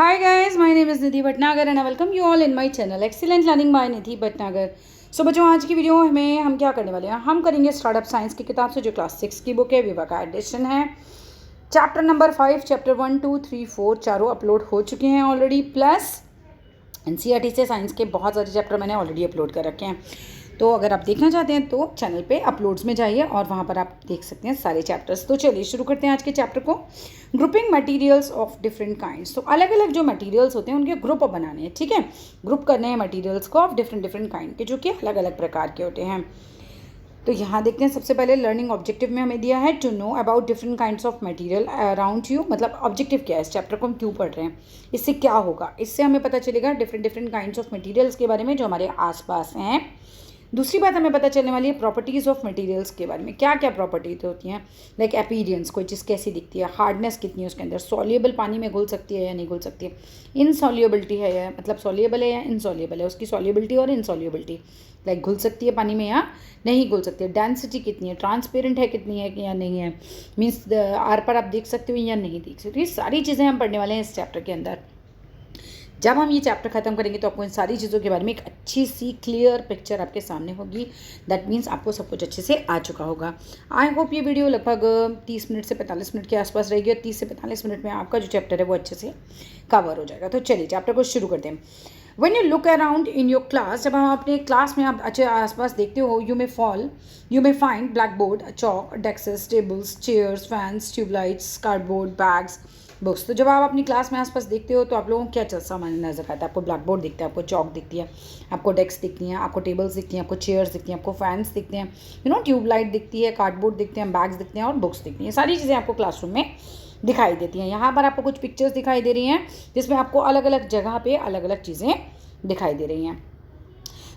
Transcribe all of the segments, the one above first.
Hi guys, my name is Nidhi Bhatnagar and I welcome you all in my channel Excellent Learning by Nidhi Bhatnagar। सो बच्चों, आज की video में हम क्या करने वाले हैं, हम करेंगे स्टार्टअप साइंस की किताब से जो क्लास 6 की बुक है, विवा का एडिशन है। चैप्टर नंबर 5, चैप्टर 1, 2, 3, 4 चारों अपलोड हो चुके हैं ऑलरेडी, प्लस एनसीईआरटी से साइंस के बहुत सारे चैप्टर मैंने ऑलरेडी अपलोड कर रखे हैं। तो अगर आप देखना चाहते हैं तो चैनल पे अपलोड्स में जाइए और वहाँ पर आप देख सकते हैं सारे चैप्टर्स। तो चलिए शुरू करते हैं आज के चैप्टर को। Grouping materials of different kinds. तो अलग अलग जो मटेरियल्स होते हैं उनके ग्रुप बनाने हैं, ठीक है। ग्रुप करने हैं मटेरियल्स को ऑफ डिफरेंट काइंड के, जो कि अलग अलग प्रकार के होते हैं। तो यहाँ देखते हैं, सबसे पहले लर्निंग ऑब्जेक्टिव में हमें दिया है to know about different kinds of material around you. मतलब ऑब्जेक्टिव क्या है, इस चैप्टर को हम क्यों पढ़ रहे हैं, इससे क्या होगा, इससे हमें पता चलेगा डिफरेंट काइंड्स ऑफ मटेरियल्स के बारे में जो हमारे आसपास हैं। दूसरी बात हमें पता चलने वाली है प्रॉपर्टीज़ ऑफ मटेरियल्स के बारे में, क्या क्या प्रॉपर्टीज होती हैं। लाइक अपीयरेंस, कोई चीज़ कैसी दिखती है, हार्डनेस कितनी है उसके अंदर, सॉल्युबल पानी में घुल सकती है या नहीं घुल सकती है, इनसॉल्युबिलिटी है या मतलब सॉल्युबल है या इनसॉल्युबल है, उसकी सॉल्युबिलिटी और इनसॉल्युबिलिटी, लाइक घुल सकती है पानी में या नहीं घुल सकती है, डेंसिटी कितनी है, ट्रांसपेरेंट है कितनी है या नहीं है, मीन्स आर पर आप देख सकते हो या नहीं देख सकते। ये सारी चीज़ें हम पढ़ने वाले हैं इस चैप्टर के अंदर। जब हम ये चैप्टर ख़त्म करेंगे तो आपको इन सारी चीज़ों के बारे में एक अच्छी सी क्लियर पिक्चर आपके सामने होगी। दैट मीन्स आपको सब कुछ अच्छे से आ चुका होगा। आई होप ये वीडियो लगभग 30 मिनट से 45 मिनट के आसपास रहेगी और 30 से 45 मिनट में आपका जो चैप्टर है वो अच्छे से कवर हो जाएगा। तो चलिए चैप्टर को शुरू करते हैं। When you look around in your class, जब हम अपने क्लास में आप अच्छे आसपास देखते हो, you may find blackboard, chalk, desks, tables, chairs, fans, tubelights, cardboard, bags, books. तो जब आप अपनी क्लास में आसपास देखते हो तो आप लोगों को क्या सामान नजर आता है? आपको ब्लैक बोर्ड दिखता है, आपको चौक दिखती है, आपको डेस्क दिखती हैं, आपको टेबल्स दिखती हैं, आपको चेयर्स दिखती हैं, आपको फैंस दिखते हैं, ट्यूबलाइट दिखती है, कार्डबोर्ड दिखते हैं, बैग्स दिखते हैं और बुक्स दिखती हैं। सारी चीज़ें आपको क्लासरूम में दिखाई देती हैं। यहाँ पर आपको कुछ पिक्चर्स दिखाई दे रही हैं जिसमें आपको अलग अलग जगह पे अलग अलग चीज़ें दिखाई दे रही हैं।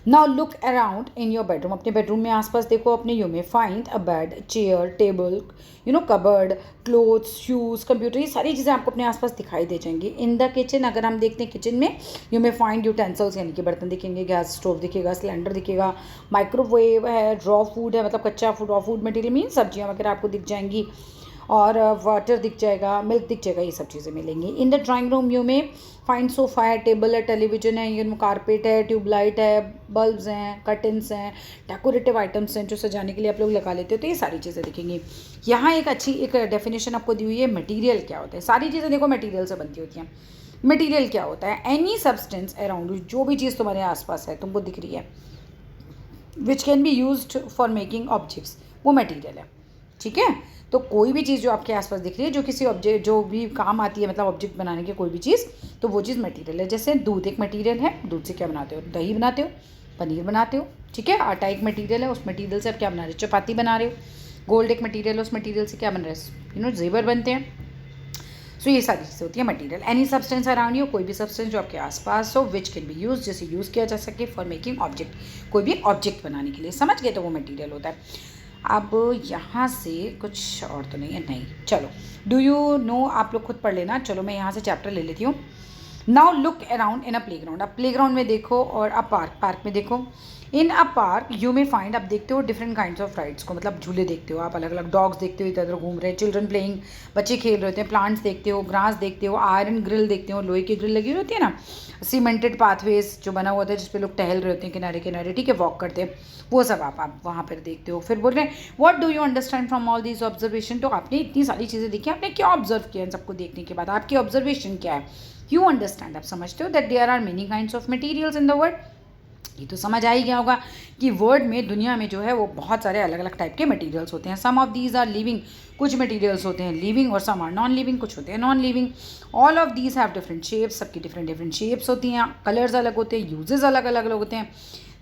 Now look around in your bedroom. अपने बेडरूम में आसपास देखो अपने। You may find a bed, chair, table, cupboard, clothes, shoes, computer, ये सारी चीज़ें आपको अपने आसपास दिखाई दे जाएंगी। इन द किचन, अगर हम देखते हैं किचन में, यू मे फाइंड यूटेंसिल्स यानी कि बर्तन दिखेंगे, गैस स्टोव दिखेगा, सिलेंडर दिखेगा, माइक्रोवेव है, रॉ फूड है मतलब कच्चा food, raw food material mean सब्जियाँ वगैरह आपको दिख जाएंगी, और वाटर दिख जाएगा, मिल्क दिख जाएगा, ये सब चीज़ें मिलेंगी। In the drawing room you में फाइंड सोफ़ा है, टेबल है, टेलीविजन है, कारपेट है, ट्यूबलाइट है, बल्ब्स हैं, कर्टन्स हैं, डेकोरेटिव आइटम्स हैं जो सजाने के लिए आप लोग लगा लेते हो। तो ये सारी चीज़ें दिखेंगी। यहाँ एक अच्छी एक डेफिनेशन आपको दी हुई है, मटीरियल क्या होता है। सारी चीज़ें देखो मटीरियल से बनती होती हैं। मटीरियल क्या होता है? एनी सब्सटेंस अराउंड यू, जो भी चीज़ तुम्हारे आसपास है तुमको दिख रही है, विच can be used for making objects, वो मटीरियल है, ठीक है। तो कोई भी चीज़ जो आपके आसपास दिख रही है, जो किसी ऑब्जेक्ट जो भी काम आती है, मतलब ऑब्जेक्ट बनाने की कोई भी चीज़, तो वो चीज़ मटीरियल है। जैसे दूध एक मटीरियल है, दूध से क्या बनाते हो? दही बनाते हो, पनीर बनाते हो, ठीक है। आटा एक मटीरियल है, उस मटीरियल से आप क्या बना रहे हो? चपाती बना रहे हो। गोल्ड एक मटीरियल है, उस मटीरियल से क्या बन रहा है? जेवर बनते हैं। सो ये सारी चीज़ें होती है material. Any substance around you, कोई भी सब्सटेंस जो आपके आसपास हो, विच कैन बी यूज, जैसे यूज़ किया जा सके फॉर मेकिंग ऑब्जेक्ट, कोई भी ऑब्जेक्ट बनाने के लिए, समझ गए? तो वो मटीरियल होता है। अब यहाँ से कुछ और तो नहीं है, नहीं, चलो डू यू नो, आप लोग खुद पढ़ लेना। चलो मैं यहाँ से चैप्टर ले लेती हूँ। Now look around in a play ground. आप प्ले ग्राउंड में देखो और आप पार्क में देखो। इन अ पार्क यू मे फाइंड, आप देखते हो डिफरेंट काइंड्स ऑफ राइड्स को, मतलब झूले देखते हो आप, अलग अलग डॉग्स देखते हो इधर उधर घूम रहे हैं, चिल्ड्रन प्लेइंग, बच्चे खेल रहे होते हैं, प्लांट्स देखते हो, ग्रास देखते हो, आयरन ग्रिल देखते हो, लोहे की ग्रिल लगी हुई होती है ना, सीमेंटेड पाथवेज जो बना हुआ होता है जिस पे लोग टहल रहे होते हैं किनारे किनारे, ठीक है, वॉक करते हैं, वो सब आप वहाँ पर देखते हो। फिर बोल रहे हैं what do you understand from all these observation. तो आपने इतनी सारी चीज़ें देखी, आपने क्या ऑब्जर्व किया इन सबको देखने के बाद, आपकी ऑब्जर्वेशन क्या है? यू अंडरस्टैंड, आप समझते हो that there are many kinds of materials in the world. ये तो समझ आ ही गया होगा कि वर्ल्ड में, दुनिया में जो है वो बहुत सारे अलग अलग टाइप के मटेरियल्स होते हैं। सम ऑफ दीज आर लिविंग, कुछ मटेरियल्स होते हैं लिविंग और सम आर नॉन लिविंग, कुछ होते हैं non living. All of these have different shapes, सबकी डिफरेंट शेप्स होती हैं, कलर्स अलग होते हैं, यूजेस अलग अलग होते हैं।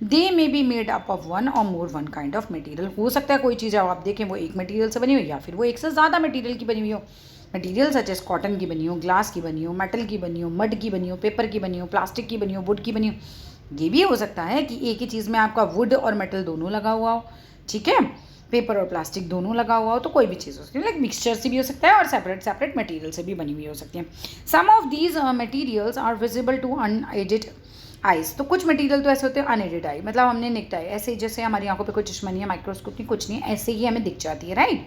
They may be made up of one और more one kind of material. हो सकता है कोई चीज़ आप देखें वो एक मटीरियल से बनी हो या फिर वो एक से ज़्यादा मटीरियल की बनी हुई हो। मटीरियल सच एस कॉटन की बनी हो, ग्लास की बनी हो, मेटल की बनी हो, मड की बनी हो, पेपर की बनी हो, प्लास्टिक की बनी हो, वुड की बनी हो। ये भी हो सकता है कि एक ही चीज़ में आपका वुड और मेटल दोनों लगा हुआ हो, ठीक है, पेपर और प्लास्टिक दोनों लगा हुआ हो, तो कोई भी चीज़ हो सकती है। लाइक मिक्सचर से भी हो सकता है और सेपरेट मटेरियल से भी बनी हुई हो सकती है। Some of these materials are visible to unaided eyes, तो कुछ मटेरियल तो ऐसे होते हैं अनएडेड आई, मतलब हमने निकट आई, ऐसे जैसे हमारी आंखों पे कोई चश्मा नहीं है, माइक्रोस्कोप नहीं, कुछ नहीं है, ऐसे ही हमें दिख जाती है, राइट।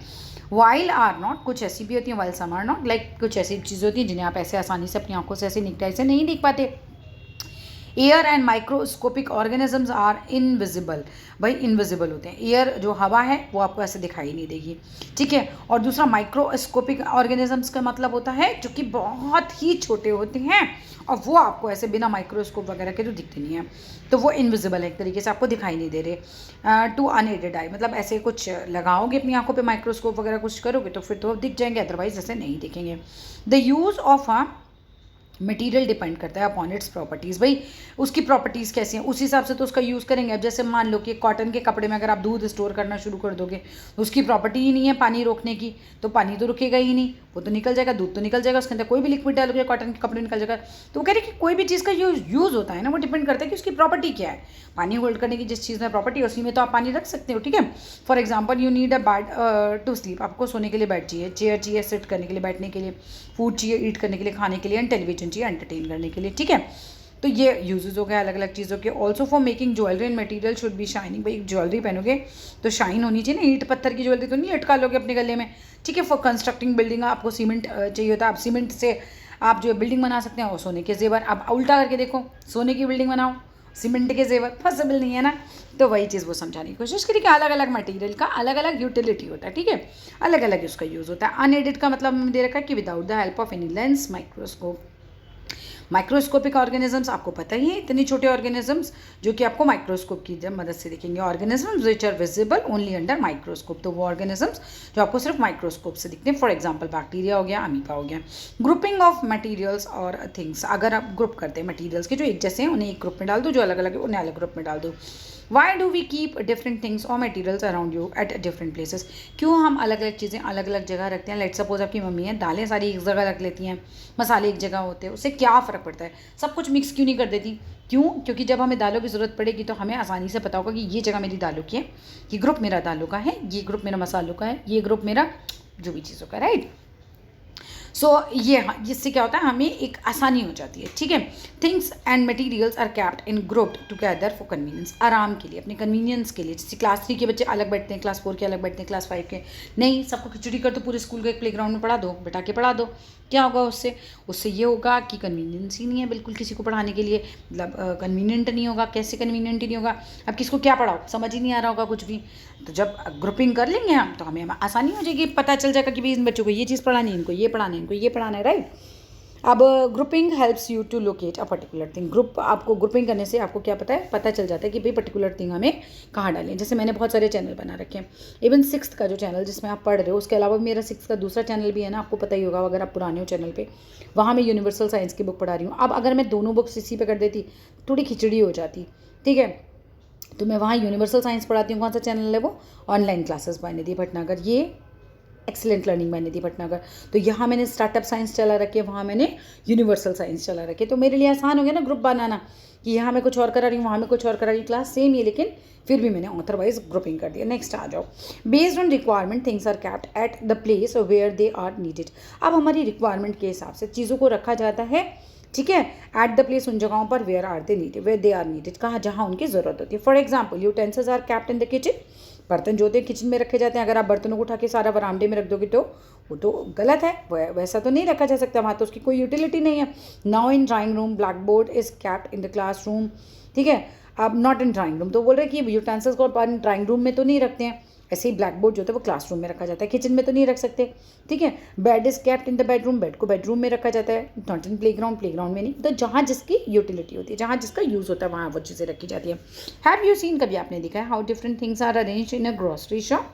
वाइल आर नॉट, कुछ ऐसी भी होती हैं, while some are not, like कुछ ऐसी चीज़ें होती हैं जिन्हें आप ऐसे आसानी से अपनी आंखों से ऐसे निकट आई से नहीं देख पाते। Air and microscopic organisms are invisible, भाई इनविजिबल होते हैं। एयर जो हवा है वो आपको ऐसे दिखाई नहीं देगी, ठीक है। और दूसरा माइक्रोस्कोपिक ऑर्गेनिजम्स का मतलब होता है जो कि बहुत ही छोटे होते हैं और वो आपको ऐसे बिना माइक्रोस्कोप वगैरह के तो दिखते नहीं हैं, तो वो इनविजिबल है, एक तरीके से आपको दिखाई नहीं दे रहे। टू अनएडेड आई, मतलब ऐसे कुछ लगाओगे अपनी आंखों पे माइक्रोस्कोप वगैरह कुछ करोगे तो फिर तो दिख जाएंगे, अदरवाइज ऐसे नहीं दिखेंगे। The use of a material depend करता है अपॉन इट्स प्रॉपर्टीज़, भाई उसकी प्रॉपर्टीज़ कैसी हैं उस हिसाब से तो उसका यूज़ करेंगे। अब जैसे मान लो कि कॉटन के कपड़े में अगर आप दूध स्टोर करना शुरू कर दोगे तो उसकी प्रॉपर्टी ही नहीं है पानी रोकने की, तो पानी तो रुकेगा ही नहीं, वो तो निकल जाएगा, दूध तो निकल जाएगा, उसके अंदर कोई भी लिक्विड डालोगे कॉटन के कपड़े निकल जाएगा। तो वो कह रहे कि कोई भी चीज़ का यूज़ होता है ना, वो डिपेंड करता है कि उसकी प्रॉपर्टी क्या है। पानी होल्ड करने की जिस चीज़ में प्रॉपर्टी है उसी में तो आप पानी रख सकते हो, ठीक है। For example you need a bed to sleep, आपको सोने के लिए बेड चाहिए, चेयर चाहिए सिट करने के लिए, बैठने के लिए, फूड चाहिए ईट करने के लिए, खाने के लिए, एंड टेलीविजन चाहिए एंटरटेन करने के लिए, ठीक है। तो ये यूजेस हो गए अलग अलग चीज़ों के। Also for making jewellery and material should be shining, भाई ज्वेलरी पहनोगे तो शाइन होनी चाहिए ना, ईंट पत्थर की ज्वेलरी तो नहीं लटका लोगे अपने गले में, ठीक है। फॉर कंस्ट्रक्टिंग बिल्डिंग आपको सीमेंट चाहिए होता है, आप सीमेंट से आप जो बिल्डिंग बना सकते हैं, और सोने के जेवर, आप उल्टा करके देखो, सोने की बिल्डिंग बनाओ सीमेंट के जेवर, पॉसिबल नहीं है ना। तो वही चीज़ वो समझाने की कोशिश करी कि अलग अलग मटेरियल का अलग अलग यूटिलिटी होता है, ठीक है, अलग अलग उसका यूज़ होता है। अनएडेड का मतलब हमने दे रखा है कि without the help of any lens, microscope. Microscopic organisms आपको पता ही है, इतने छोटे ऑर्गेनिजम्स जो कि आपको माइक्रोस्कोप की मदद से दिखेंगे। Organisms which are visible only under microscope, तो वो ऑर्गेनिजम्स जो आपको सिर्फ माइक्रोस्कोप से दिखते हैं। फॉर एग्जांपल बैक्टीरिया हो गया, अमीबा हो गया। ग्रुपिंग ऑफ मटेरियल्स और थिंग्स, अगर आप ग्रुप करते हैं मटेरियल्स के जो एक जैसे हैं उन्हें एक ग्रुप में डाल दो, जो अलग अलग है उन्हें अलग ग्रुप में डाल दो। Why do we keep different things और materials around you at different places, क्यों हम अलग अलग चीज़ें अलग अलग जगह रखते हैं। लेट सपोज आपकी मम्मी है, दालें सारी एक जगह रख लेती हैं, मसाले एक जगह होते हैं, उससे क्या फ़र्क पड़ता है, सब कुछ मिक्स क्यों नहीं कर देती, क्यों, क्योंकि जब हमें दालों की ज़रूरत पड़ेगी तो हमें आसानी से पता होगा कि ये जगह मेरी दालों की है, ये ग्रुप मेरा दालों का है, ये ग्रुप मेरा मसालों का है, ये ग्रुप मेरा जो भी चीज़ों का, राइट। सो ये हाँ, इससे क्या होता है हमें एक आसानी हो जाती है, ठीक है। Things and materials are kept in grouped together for convenience, आराम के लिए, अपने कन्वीनियंस के लिए। जैसे क्लास 3 के बच्चे अलग बैठते हैं, क्लास 4 के अलग बैठते हैं, क्लास 5 के नहीं, सबको खिचड़ी कर तो पूरे स्कूल के एक प्लेग्राउंड में पढ़ा दो, बैठा के पढ़ा दो, क्या होगा उससे, उससे ये होगा कि कन्वीनियंस ही नहीं है बिल्कुल किसी को पढ़ाने के लिए, मतलब कन्वीनियंट नहीं होगा। कैसे कन्वीनियंट ही नहीं होगा, अब किसको क्या पढ़ाओ समझ ही नहीं आ रहा होगा कुछ भी। तो जब ग्रुपिंग कर लेंगे हम तो हमें आसानी हो जाएगी, पता चल जाएगा कि भाई इन बच्चों को ये चीज़ पढ़ानी है, इनको ये पढ़ाना है, इनको ये पढ़ाना है, राइट। अब grouping helps you to locate a particular thing, group आपको ग्रुपिंग करने से आपको क्या पता चल जाता है कि भाई पर्टिकुलर थिंग हमें कहाँ डालें। जैसे मैंने बहुत सारे चैनल बना रखे हैं, इवन 6th का जो चैनल जिसमें आप पढ़ रहे हो, उसके अलावा मेरा 6th का दूसरा चैनल भी है ना, आपको पता ही होगा अगर आप पुराने हो चैनल पे, वहाँ मैं यूनिवर्सल साइंस की बुक पढ़ा रही हूँ। अब अगर मैं दोनों बुक्स इसी पे कर देती थोड़ी खिचड़ी हो जाती, ठीक है। तो मैं वहाँ यूनिवर्सल साइंस पढ़ाती हूँ, कौन सा चैनल है वो, ऑनलाइन क्लासेस बाय निधि भटनागर, ये एक्सीलेंट लर्निंग बाय निधि भटनागर। तो यहाँ मैंने स्टार्टअप साइंस चला रखी है, वहाँ मैंने यूनिवर्सल साइंस चला रखी है। तो मेरे लिए आसान हो गया ना ग्रुप बनाना, कि यहाँ मैं कुछ और करा रही हूँ, वहाँ मैं कुछ और करा रही हूँ, क्लास सेम ही लेकिन फिर भी मैंने ऑथर वाइज ग्रुपिंग कर दिया। नेक्स्ट आ जाओ, based on requirement things are kept at the place where they are needed. अब हमारी रिक्वायरमेंट के हिसाब से चीज़ों को रखा जाता है, ठीक है, एट द प्लेस उन जगहों पर where are they needed, where they are needed, कहाँ जहाँ उनकी ज़रूरत होती है। For example utensils are kept in the kitchen, बर्तन जो होते हैं किचन में रखे जाते हैं। अगर आप बर्तनों को उठा के सारा बरामदे में रख दोगे तो वो तो गलत है, वैसा तो नहीं रखा जा सकता, वहाँ तो उसकी कोई यूटिलिटी नहीं है। Now in drawing room black board is kept in the class room, ठीक है। अब नॉट इन ड्राइंग रूम, तो बोल रहे हैं कि यूटेंसिल्स को ड्राइंग रूम में तो नहीं रखते हैं, ऐसे ही ब्लैक बोर्ड जो होता है वो क्लासरूम में रखा जाता है, किचन में तो नहीं रख सकते, ठीक है। Bed is kept in the bedroom, bed को बेडरूम में रखा जाता है, नॉट इन प्लेग्राउंड, प्लेग्राउंड में नहीं। तो जहाँ जिसकी यूटिलिटी होती है, जहाँ जिसका यूज़ होता है वहाँ वो चीज़ें रखी जाती है। हैव यू सीन, कभी आपने देखा है how different things are arranged in a grocery shop.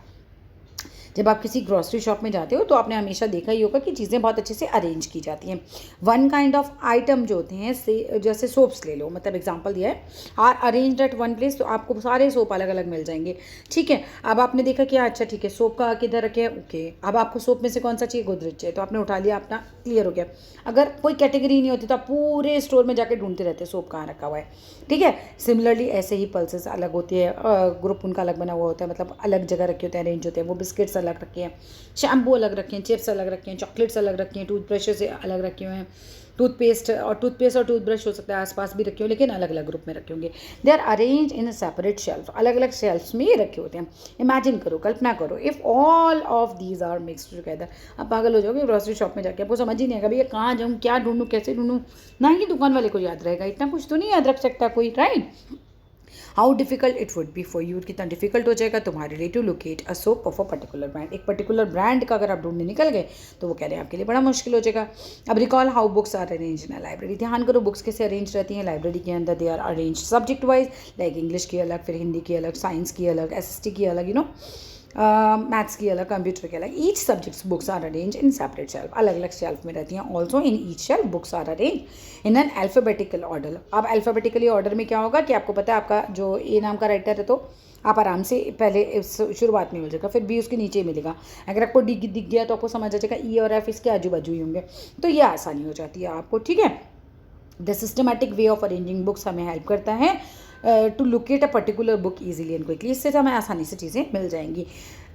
जब आप किसी ग्रॉसरी शॉप में जाते हो तो आपने हमेशा देखा ही होगा कि चीज़ें बहुत अच्छे से अरेंज की जाती हैं। वन काइंड ऑफ आइटम जो होते हैं से जैसे सोप्स ले लो, मतलब एग्जांपल दिया है, are arranged at one place, तो आपको सारे सोप अलग अलग मिल जाएंगे, ठीक है। अब आपने देखा कि अच्छा ठीक है सोप का किधर रखे, ओके। अब आपको सोप में से कौन सा चाहिए, गोदरेज चाहिए, तो आपने उठा लिया, अपना क्लियर हो गया। अगर कोई कैटेगरी नहीं होती तो आप पूरे स्टोर में जाके ढूंढते रहते सोप कहाँ रखा हुआ है, ठीक है। सिमिलरली ऐसे ही पल्सेस अलग होती है, ग्रुप उनका अलग बना हुआ होता है, मतलब अलग जगह रखे होते हैं, अरेंज होते हैं। वो बिस्किट्स अलग रखे हैं, शैम्पू अलग रखे हैं, चिप्स अलग रखे हैं, चॉकलेट्स अलग रखे हैं, टूथब्रशेस अलग रखे हुए हैं, टूथपेस्ट और टूथब्रश हो सकता है आसपास भी रखे हो, लेकिन अलग अलग ग्रुप में रखे होंगे. They are arrange in a separate shelf. अलग अलग शेल्फ्स में ये रखे होते हैं. इमेजिन करो, कल्पना करो, if all of these are mixed together. अब पागल हो जाओगे ग्रोसरी शॉप में जाके, आपको समझ ही नहीं आएगा भैया कहाँ जाऊँ, क्या ढूंढूँ, कैसे ढूंढूँ. ना ही दुकान वाले को याद रहेगा, इतना कुछ तो नहीं याद रख सकता कोई, right. How difficult it would be for you, कितना डिफिकल्ट हो जाएगा तुम्हारे लिए to locate a soap of a particular brand. एक पर्टिकुलर ब्रांड का अगर आप ढूंढने निकल गए तो वो कह रहे हैं आपके लिए बड़ा मुश्किल हो जाएगा. अब recall how books are arrange in a library. ध्यान करो बुक्स कैसे अरेंज रहती हैं लाइब्रेरी के अंदर. They are arrange subject wise, like English की अलग, फिर हिंदी की अलग, साइंस की अलग, SST की अलग, मैथ्स की अलग, कंप्यूटर की अलग. Each subjects books are arrange in separate shelf. अलग अलग शेल्फ में रहती हैं. Also in each shelf books are arrange in an alphabetical order. अब अल्फ़ाबेटिकली ऑर्डर में क्या होगा कि आपको पता है आपका जो ए नाम का राइटर है तो आप आराम से पहले शुरुआत में मिल जाएगा, फिर बी उसके नीचे मिलेगा. अगर आपको डी दिख गया तो आपको समझ आ जाएगा ई और एफ इसके आजू बाजू ही होंगे. तो ये आसानी हो जाती है आपको, ठीक है. The systematic way of arranging books हमें हेल्प करता है to locate a particular book easily and quickly. इससे हमें आसानी से चीज़ें मिल जाएंगी.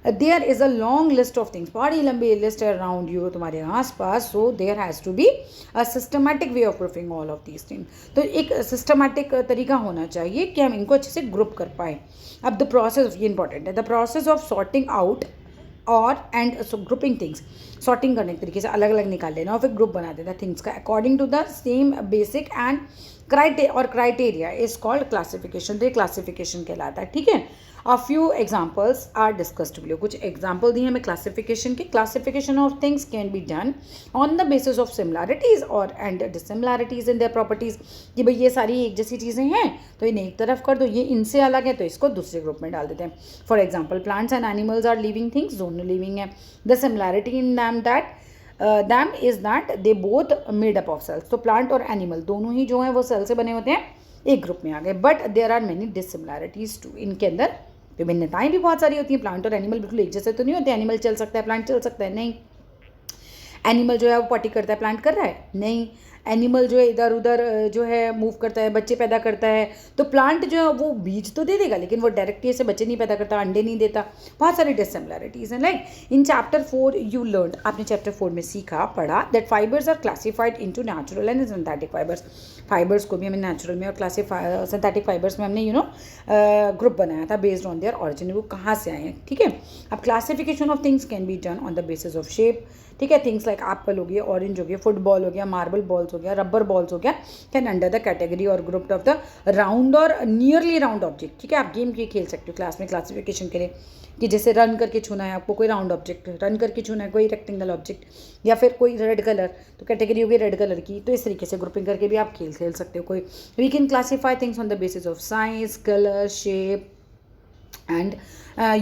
There is a long list of things. बड़ी लंबी लिस्ट है अराउंड यू, तुम्हारे आसपास. So there has to be a systematic way of grouping all of these things. तो एक सिस्टमैटिक तरीका होना चाहिए कि हम इनको अच्छे से ग्रुप कर पाएँ. अब द प्रोसेस, ये इंपॉर्टेंट है, the process of sorting out और एंड ग्रुपिंग थिंग्स. सॉर्टिंग करने के तरीके से अलग अलग निकाल लेना और फिर ग्रुप बना देना थिंग्स का according to the same basic and criteria is called classification. तो ये क्लासिफिकेशन कहलाता है, ठीक है. A few examples are discussed below. कुछ एग्जाम्पल दिए हमें क्लासिफिकेशन के. Classification of things can be done on the basis of similarities और and dissimilarities in their properties. कि भाई ये सारी एक जैसी चीज़ें हैं तो इन्हें एक तरफ कर दो, ये इनसे अलग है तो इसको दूसरे ग्रुप में डाल देते हैं. For example plants and animals are living things, दोनों लिविंग है. The similarity in them that them is that they both made up of cells. तो प्लांट और एनिमल दोनों ही जो हैं वो सेल से बने होते हैं, एक ग्रुप में आ गए. But there are many dissimilarities too. इनके अंदर विभिन्नताएं भी बहुत सारी होती हैं. प्लांट और एनिमल बिल्कुल एक जैसे तो नहीं होते. एनिमल चल सकता है, प्लांट चल सकता है, नहीं. एनिमल जो है वो पॉटी करता है, प्लांट कर रहा है, नहीं. एनिमल जो है इधर उधर जो है मूव करता है, बच्चे पैदा करता है. तो प्लांट जो है वो बीज तो दे देगा लेकिन वो डायरेक्टली ऐसे बच्चे नहीं पैदा करता, अंडे नहीं देता. बहुत सारी डिसिमिलैरिटीज़ हैं. Like in chapter 4 you learn, आपने चैप्टर 4 में सीखा पढ़ा that fibres are classified into natural and synthetic fibres. Fibres को भी हमें नेचुरल में और सिंथेटिक फाइबर्स में हमने ग्रुप बनाया था बेस्ड ऑन देयर ऑरिजिन, वो कहाँ से आए हैं, ठीक है. अब classification of things can be done on the basis of shape, ठीक है. थिंग्स लाइक एप्पल हो गया, ऑरेंज हो गया, फुटबॉल हो गया, मार्बल बॉल्स हो गया, रबर बॉल्स हो गया, कैन अंडर द कैटेगरी और ग्रुप ऑफ द राउंड और नियरली राउंड ऑब्जेक्ट, ठीक है. आप गेम के खेल सकते हो क्लास में क्लासिफिकेशन के लिए कि जैसे रन करके छूना है आपको कोई राउंड ऑब्जेक्ट, रन करके छूना है कोई रेक्टेंगल ऑब्जेक्ट, या फिर कोई रेड कलर तो कैटेगरी होगी रेड कलर की. तो इस तरीके से ग्रुपिंग करके भी आप खेल सकते हो. कोई we can classify things on the basis of size, colour, shape and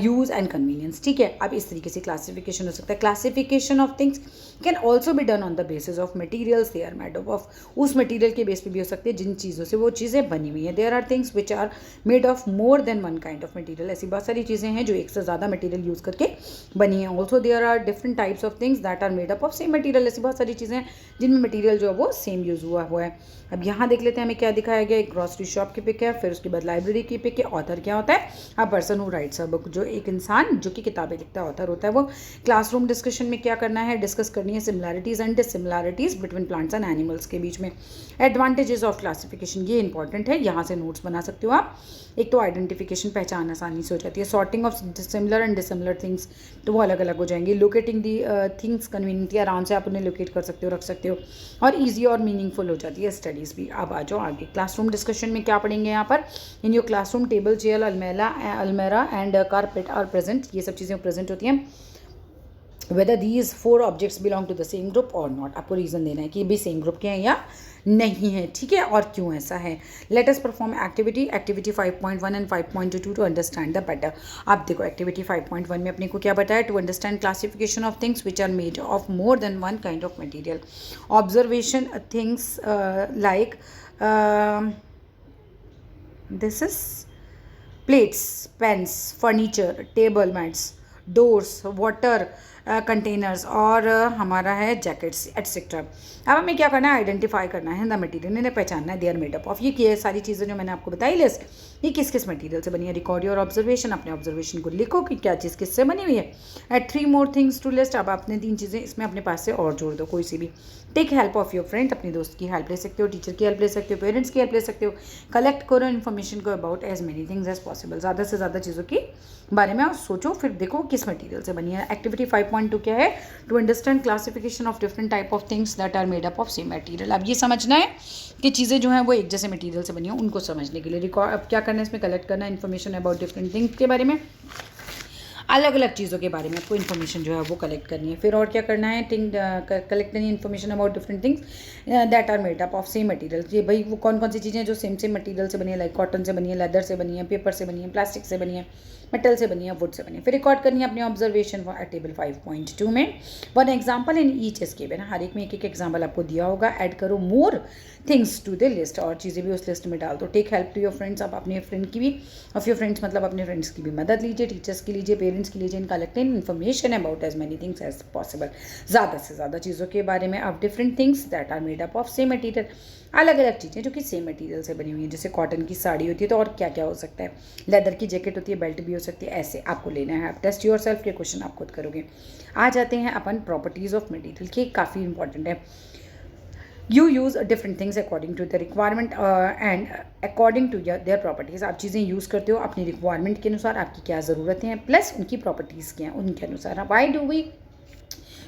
use and convenience, ठीक है. अब इस तरीके से क्लासिफिकेशन हो सकता है. Classification of things can also be done on the basis of materials they are made of. उस मटीरियल के बेस पे भी हो सकती है जिन चीज़ों से वो चीज़ें बनी हुई हैं. There are things which are made of more than one kind of material. ऐसी बहुत सारी चीज़ें हैं जो एक से ज़्यादा मटीरियल यूज़ करके बनी हैं. Also there are different types of things that are made up of same material. ऐसी बहुत सारी चीज़ें हैं जिनमें मटीरियल जो है वो सेम यूज़ हुआ है. अब यहाँ देख लेते हैं हमें क्या दिखाया गया. एक ग्रॉसरी शॉप की पिक है, फिर उसके बाद लाइब्रेरी की पिक है. ऑथर क्या होता है? A person who rights a book. जो एक इंसान जो कि किताबें लिखता है ऑथर होता है वो. क्लासरूम डिस्कशन में क्या करना है? डिस्कस करनी है similarities and dissimilarities between plants and animals के बीच में. एडवांटेजेस ऑफ क्लासिफिकेशन, ये इंपॉर्टेंट है, यहाँ से नोट्स बना सकते हो आप. एक तो आइडेंटिफिकेशन, पहचान आसानी से हो जाती है. Sorting of similar and dissimilar things, तो वो अलग अलग हो जाएंगी. लोकेटिंग दी थिंग्स कन्वीनियंटली, आराम से आप उन्हें लोकेट कर सकते हो, रख सकते हो. और ईजी और मीनिंगफुल हो जाती है स्टडीज़ भी. अब आ जाओ आगे. क्लासरूम डिस्कशन में क्या पढ़ेंगे यहाँ पर? In your classroom table, chair, almirah and carpet are present. ये सब चीज़ें प्रेजेंट होती हैं. Whether these 4 objects belong to the same group और नॉट. आपको रीज़न देना है कि भी सेम ग्रुप के हैं या नहीं है, ठीक है, और क्यों ऐसा है. Let us perform activity 5.1 and 5.2 to understand the better. आप देखो एक्टिविटी 5.1 में अपने को क्या बताया? To understand classification of things which are made of more than one kind of material. Observation things like this is plates, pens, furniture, table mats, doors, water, containers और हमारा है जैकेट्स एटसेट्रा। अब हमें क्या करना है, आइडेंटिफाई करना है द मटेरियल, इन्हें पहचानना है, they are made up of. ये सारी चीज़ें जो मैंने आपको बताई लिस्ट, ये किस किस मटेरियल से बनी है। रिकॉर्ड योर ऑब्जर्वेशन, अपने ऑब्जर्वेशन को लिखो कि क्या चीज़ किससे बनी हुई है। At 3 more things to list, अब आपने 3 चीज़ें इसमें अपने पास से और जोड़ दो कोई सी भी। Take help of your friend, अपनी दोस्त की हेल्प ले सकते हो, टीचर की हेल्प ले सकते हो, पेरेंट्स की हेल्प ले सकते हो। कलेक्ट करो इन्फॉर्मेशन को about as many things as possible, ज़्यादा से ज़्यादा चीज़ों की बारे में और सोचो, फिर देखो किस मटेरियल से बनी है। एक्टिविटी 5.2 क्या है, to understand classification of different type of things that are made up of same material. अब ये समझना है कि चीज़ें जो हैं वो एक जैसे मटेरियल से बनी हो, उनको समझने के लिए रिकॉर्ड अब क्या करना है, इसमें कलेक्ट करना है इन्फॉर्मेशन अबाउट डिफरेंट थिंग्स के बारे में, अलग अलग चीज़ों के बारे में आपको इन्फॉर्मेशन जो है वो कलेक्ट करनी है। फिर और क्या करना है, कलेक्ट करनी है information about different things that are made up of same material. ये भाई वो कौन कौन सी चीज़ें हैं जो सेम मटेरियल से बनी है, लाइक कॉटन से बनी है, लेदर से बनी है, पेपर से बनी है, प्लास्टिक से बनी है, मेटल से बनी है, वुड से बनी है। फिर रिकॉर्ड करनी है अपनी ऑब्जर्वेशन टेबल 5.2 में। One example in each is given, हर एक में एक एक एग्जाम्पल आपको दिया होगा। ऐड करो more things to the list, और चीज़ें भी उस लिस्ट में डाल दो। Take help to your friends, आप अपने फ्रेंड की भी, ऑफ योर फ्रेंड्स मतलब अपने फ्रेंड्स की भी मदद लीजिए, टीचर्स की लीजिए, पेरेंट्स की लीजिए, in collecting information about as many things as possible, ज़्यादा से ज़्यादा चीज़ों के बारे में। Of different things that are made up of same material, अलग अलग चीज़ें जो कि सेम मटीरियल से बनी हुई हैं। जैसे कॉटन की साड़ी होती है तो और क्या क्या हो सकता है, लेदर की जैकेट होती है, बेल्ट भी हो सकती है, ऐसे आपको लेना है। आप टेस्ट योर सेल्फ के क्वेश्चन आप खुद करोगे। आ जाते हैं अपन प्रॉपर्टीज़ ऑफ मटीरियल की, काफ़ी इंपॉर्टेंट है। You use different things according to the requirement and according to their properties, आप चीज़ें यूज़ करते हो अपनी रिक्वायरमेंट के अनुसार, आपकी क्या ज़रूरतें हैं प्लस उनकी प्रॉपर्टीज़ क्या हैं उनके अनुसार। Why do we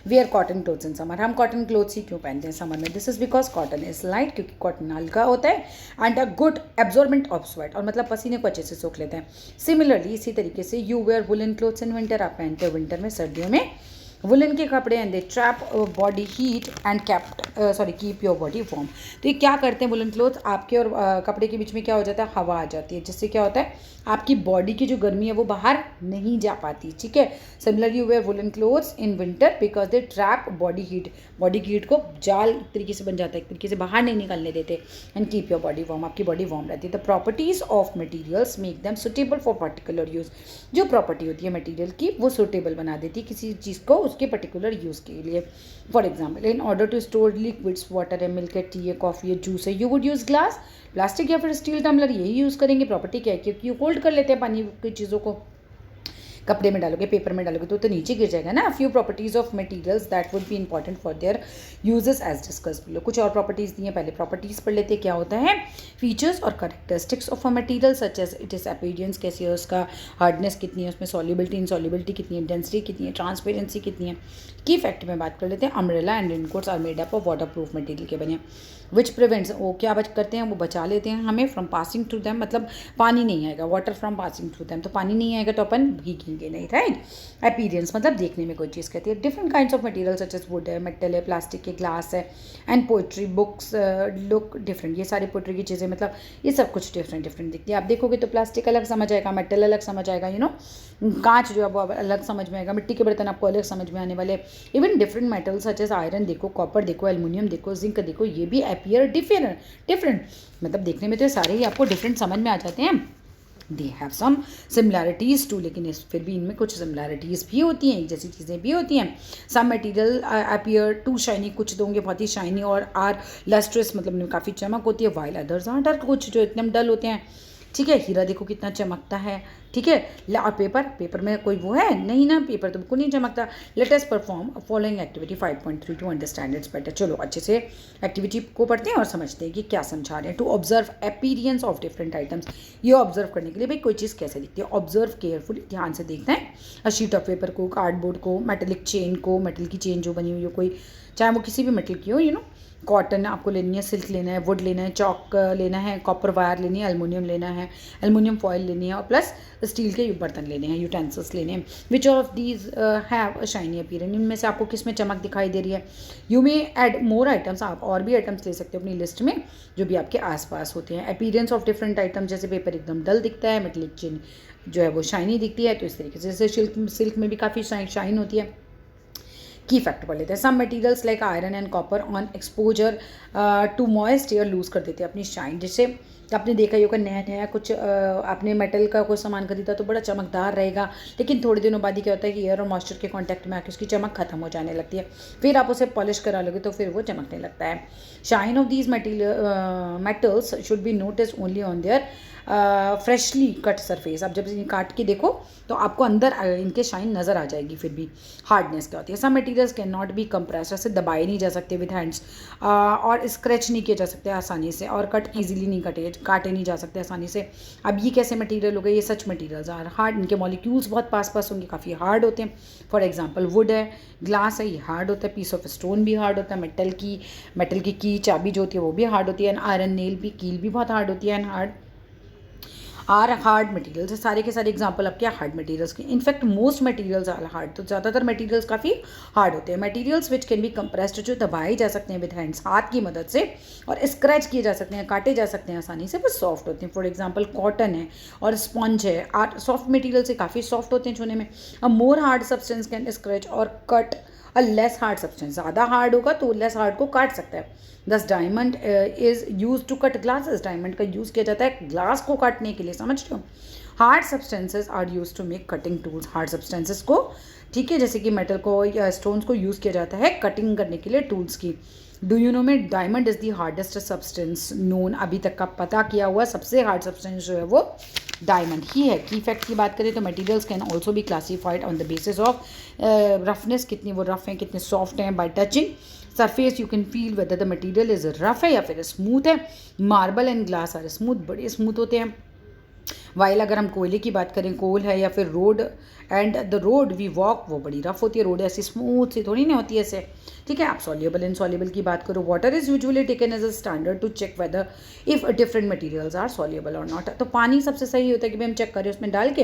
wear cotton clothes in summer, हम कॉटन क्लोथ्स ही क्यों पहनते हैं समर में। This is because cotton is light, क्योंकि कॉटन हल्का होता है, and a good absorbent of sweat, और मतलब पसीने को अच्छे से सोख लेते हैं। सिमिलरली इसी तरीके से you wear woollen clothes in winter, आप पहनते हो विंटर में, सर्दियों में वुलन के कपड़े, and they trap body heat and keep your body warm. तो ये क्या करते हैं वुलन क्लोथ, आपके और कपड़े के बीच में क्या हो जाता है, हवा आ जाती है, जिससे क्या होता है आपकी बॉडी की जो गर्मी है वो बाहर नहीं जा पाती। ठीक है, similarly you wear woollen clothes in winter because they trap body heat, body की हीट को जाल एक तरीके से बन जाता है, एक तरीके से बाहर नहीं निकलने देते, and keep your body warm, आपकी बॉडी वार्म रहती है। The properties of materials make them suitable for particular use, जो प्रॉपर्टी होती है मटीरियल की वो सुटेबल बना देती है किसी चीज़ को उसके पर्टिकुलर यूज़ के लिए। For example, in order to store liquids, water है, मिल्क है, टी है, कॉफ़ी है, जूस है, you would use glass, plastic या फिर स्टील टम्बलर, यही यूज़ करेंगे। प्रॉपर्टी क्या है, क्योंकि होल्ड कर लेते हैं पानी की चीज़ों को। कपड़े में डालोगे, पेपर में डालोगे तो नीचे गिर जाएगा ना। Few properties of materials that would be important for their uses as discuss below. कुछ और प्रॉपर्टीज़ दी हैं, पहले प्रॉपर्टीज़ पढ़ लेते हैं। क्या होता है, फीचर्स और characteristics of a material such as it is appearance, कैसी है उसका हार्डनेस कितनी है, उसमें सॉल्युबिलिटी इनसॉल्युबिलिटी कितनी है, डेंसिटी कितनी है, ट्रांसपेरेंसी कितनी है। की फैक्ट में बात कर लेते हैं। Umbrella and raincoats are made up of water proof material के बने, विच प्रिवेंट्स, वो क्या करते हैं, वो बचा लेते हैं हमें फ्रॉम पासिंग थ्रू दैम, मतलब पानी नहीं आएगा, water from passing through them, तो पानी नहीं आएगा तो अपन भीगेंगे नहीं, राइट। अपीयरेंस मतलब देखने में कोई चीज़ कहती है। Different kinds of material such as wood है, मेटल है, प्लास्टिक है, ग्लास है, and poetry books look different, ये सारी पोइट्री की चीज़ें मतलब ये सब कुछ डिफरेंट दिखती है। आप देखोगे तो प्लास्टिक अलग समझ आएगा, मेटल अलग समझ आएगा, यू नो, कांच जो है वो अलग समझ में आएगा, मिट्टी के बर्तन आपको अलग समझ में आने वाले। Even different metal such as iron देखो, कॉपर देखो, एल्युमिनियम देखो, जिंक देखो, ये भी अपीयर डिफरेंट, मतलब देखने में तो सारे ही आपको डिफरेंट समझ में आ जाते हैं। They have some similarities too, लेकिन फिर भी इनमें कुछ सिमिलैरिटीज़ भी होती हैं, एक जैसी चीज़ें भी होती हैं। सम मटीरियल अपीयर टू शाइनी, कुछ दोगे बहुत ही शाइनी और आर लस्ट्रस, मतलब इनमें काफ़ी चमक होती है। वाइल अदर्स आर डार्क, कुछ जो इतने डल होते हैं। ठीक है, हीरा देखो कितना चमकता है। ठीक है, और पेपर में कोई वो है नहीं ना, पेपर तो बिल्कुल नहीं चमकता। Let us perform following activity 5.3 to understand its better. चलो अच्छे से एक्टिविटी को पढ़ते हैं और समझते हैं कि क्या समझा रहे हैं। To observe appearance of different items, ये ऑब्जर्व करने के लिए भाई कोई चीज़ कैसे दिखती है, ऑब्जर्व केयरफुली, ध्यान से देखना है। अ शीट ऑफ पेपर को, कार्डबोर्ड को, मेटलिक चेन को, मेटल की चेन जो बनी हुई हो कोई, चाहे वो किसी भी मेटल की हो, यू नो, कॉटन आपको लेनी है, सिल्क लेना है, वुड लेना है, चॉक लेना है, कॉपर वायर लेनी है, एल्युमिनियम लेना है, एल्युमिनियम फॉयल लेनी है, और प्लस स्टील के बर्तन लेने हैं, यूटेंसिल्स लेने हैं। Which of these have a shiny appearance, इनमें से आपको किस में चमक दिखाई दे रही है। You may add more items, आप और भी आइटम्स ले सकते हो अपनी लिस्ट में जो भी आपके आसपास होते हैं। अपीयरेंस ऑफ डिफरेंट आइटम, जैसे पेपर एकदम डल दिखता है, मेटलिक चेन जो है वो शाइनी दिखती है, तो इस तरीके से। जैसे सिल्क में भी काफ़ी शाइन होती है। की फैक्ट पढ़ लेते हैं। Some materials like iron and copper on exposure to moist air lose कर देते हैं अपनी शाइन, जैसे आपने देखा ही होगा नया नया कुछ आपने मेटल का कोई सामान खरीदा तो बड़ा चमकदार रहेगा, लेकिन थोड़े दिनों बाद ही क्या होता है कि एयर और मॉइस्चर के कांटेक्ट में आके उसकी चमक खत्म हो जाने लगती है। फिर आप उसे पॉलिश करा लोगे तो फिर वो चमकने लगता है। Shine of these metals should be notice only on their freshly cut surface. आप जब इन्हें काट के देखो तो आपको अंदर इनके शाइन नज़र आ जाएगी। फिर भी हार्डनेस क्या होती है, some materials can not be compressed, ऐसे दबाए नहीं जा सकते विद हैंड्स, और स्क्रैच नहीं किए जा सकते आसानी से, और कट ईजिली नहीं काटे नहीं जा सकते आसानी से। अब ये कैसे मटेरियल हो गए, ये सच मटेरियल्स आर हार्ड, इनके मॉलिक्यूल्स बहुत पास पास होंगे, काफ़ी हार्ड होते हैं। फॉर एग्जांपल वुड है, ग्लास है, ये हार्ड होता है, पीस ऑफ स्टोन भी हार्ड होता है, मेटल की चाबी जो होती है वो भी हार्ड होती है, एंड आयरन नेल भी, कील भी बहुत हार्ड होती है, एंड हार्ड मटेरियल्स है। सारे के सारे एग्जांपल अब क्या हार्ड मटेरियल्स के। In fact most materials are hard, तो ज़्यादातर मटेरियल्स काफ़ी हार्ड होते हैं। Materials which can be compressed, जो दबाए जा सकते हैं विद हैंड्स, हाथ की मदद से, और स्क्रैच किए जा सकते हैं, काटे जा सकते हैं आसानी से, वो सॉफ्ट होते हैं। फॉर एग्जाम्पल कॉटन है और स्पंज है, सॉफ्ट मटीरियल से काफ़ी सॉफ्ट होते हैं छूने में। A more hard substance can scratch और cut a less hard substance, ज़्यादा हार्ड होगा तो लेस हार्ड को काट सकता है। This diamond is use to cut glasses, diamond का यूज़ किया जाता है ग्लास को काटने के लिए, समझ रहे हो। Hard substances are use to make cutting tools, hard substances को, ठीक है, जैसे कि मेटल को या स्टोन्स को यूज़ किया जाता है कटिंग करने के लिए टूल्स की। डू यू नो में diamond is the hardest substance known, अभी तक का पता किया हुआ सबसे हार्ड सब्सटेंस जो है वो डायमंड ही है। की फैक्ट की बात करें तो materials can also be classified on the basis of roughness, कितनी वो रफ हैं, कितने सॉफ्ट हैं। By touching surface you can feel whether the material is rough है या फिर स्मूथ है। Marble and glass are smooth, बड़े स्मूथ होते हैं। वाइल अगर हम कोयले की बात करें, कोल है या फिर road, and the road we walk, वो बड़ी रफ होती है। रोड ऐसी स्मूथ सी थोड़ी नहीं होती है ऐसे, ठीक है। आप सॉल्युबल इनसॉल्युबल की बात करो, water is usually taken as a standard to check whether if different materials are soluble और नॉट। तो पानी सबसे सही होता है कि भाई हम चेक करें उसमें डाल के,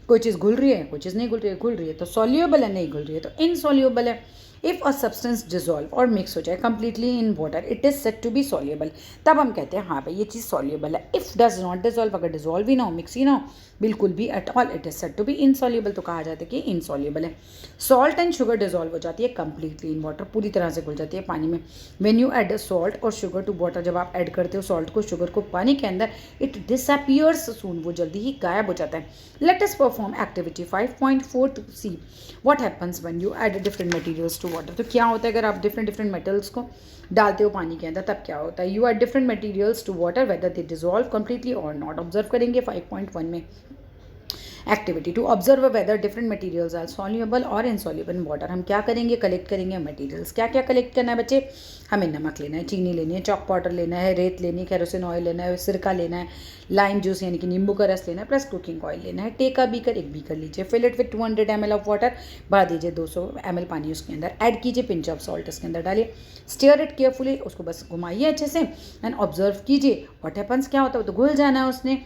कोई चीज़ घुल रही है, कोई चीज़ नहीं घुल रही है तो सॉल्युबल है, नहीं घुल रही है तो इनसॉल्युबल है। इफ़ अ सब्सटेंस डिजॉल्व और मिक्स हो जाए completely in water, it is said to be soluble, तब हम कहते हैं हाँ भाई ये चीज़ सॉल्युबल है। इफ़ डज नॉट डिजॉल्व, अगर डिजॉल्व ही ना हो, मिक्स ही ना हो बिल्कुल भी at all, it is said to be insoluble, तो कहा जाता है कि इनसॉल्युबल है। सॉल्ट एंड शुगर डिजॉल्व हो जाती है कंप्लीटली इन वाटर, पूरी तरह से घुल जाती है पानी में। व्हेन यू ऐड सॉल्ट और शुगर टू वाटर, जब आप ऐड करते हो सॉल्ट को शुगर को पानी के अंदर, इट डिसअपियर्स सून, वो जल्दी ही गायब हो जाता है। Let us perform activity 5.4 to see what happens when you add different materials to water. तो क्या होता है अगर आप डिफरेंट मेटल्स को डालते हो पानी के अंदर, तब क्या होता है। You add different materials to water whether they dissolve completely और नॉट। ऑब्जर्व करेंगे 5.1 में activity to observe whether different materials are soluble और इनसॉल्युबल इन वाटर। हम क्या करेंगे, कलेक्ट करेंगे मटेरियल्स। क्या क्या कलेक्ट करना है बच्चे, हमें नमक लेना है, चीनी लेनी है, चॉक पाउडर लेना है, रेत लेनी है, केरोसिन ऑयल लेना है, सिरका लेना है, लाइम जूस यानी कि नींबू का रस लेना है, प्लस कुकिंग ऑयल लेना है। टेक अ बीकर, एक बीकर लीजिए, fill it with 200 ml of water, बढ़ा दीजिए 200 ml पानी उसके अंदर, ऐड कीजिए पिंच ऑफ सॉल्ट इसके अंदर डालिए, स्टीयर इट केयरफुली, उसको बस घुमाइए अच्छे से एंड ऑब्जर्व कीजिए व्हाट हैपन्स, क्या होता है, वो तो घुल जाना है उसने।